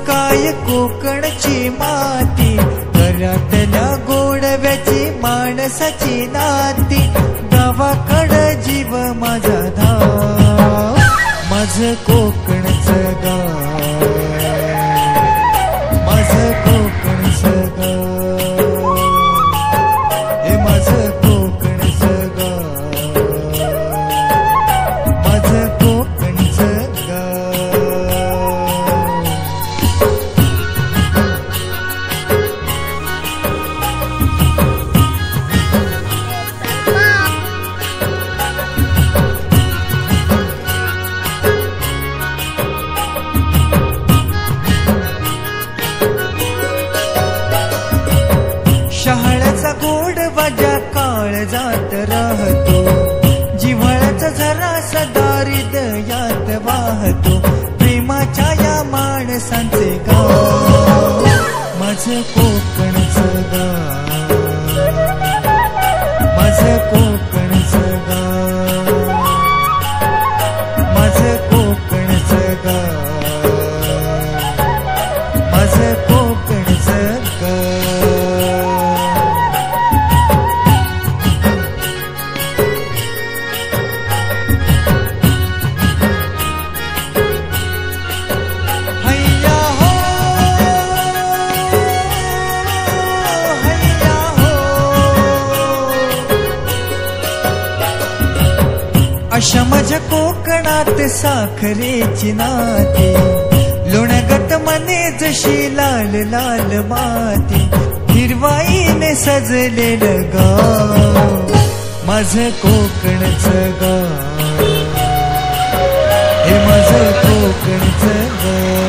काय कोकणची माती, घरातल्या गोडव्याची माणसाची नाती, गावाकडं जीव माझा धाव, माझं कोकणचं गाव, माझं कोकणचं गाव, हे माझं कोकणचं गाव, माझं कोकणचं गाव. शहाळ्याचा गोड वाजा काळजात राहतो, जिव्हाळ्याचा झरा सदा हृदयात वाहतो, प्रेमाच्या या माणसांचे गाव, माझं कोकणचं गाव, माझं कोकणचं गाव, माझं कोकणचं गाव, माझं कोकणचं गाव. अशा माझ्या कोकणात साखरेची नाती, लोण्यागत मने जशी लाल लाल माती, हिरवाईने सजलेलं गाव, माझं कोकणचं गाव, हे माझं कोकणचं गाव.